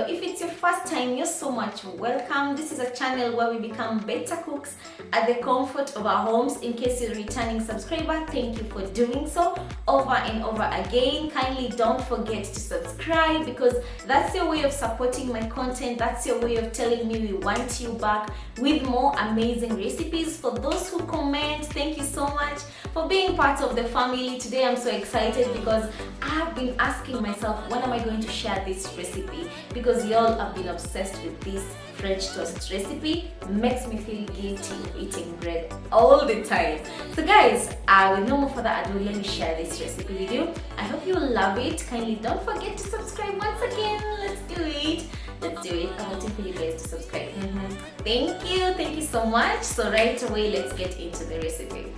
video. If it's your first time, you're so much welcome. This is a channel where we become better cooks at the comfort of our homes. In case you're a returning subscriber, thank you for doing so over and over again. Kindly don't forget to subscribe, because that's your way of supporting my content. That's your way of telling me we want you back with more amazing recipes. For those who comment, thank you so much for being part of the family. Today I'm so excited because I've been asking myself, when am I going to share this recipe? Because y'all have been obsessed with this French toast recipe. Makes me feel guilty of eating bread all the time. So guys, with no more further ado, let me share this recipe with you. I hope you love it. Kindly don't forget to subscribe once again. Let's do it. I'm waiting for you guys to subscribe. Thank you so much. So right away, let's get into the recipe.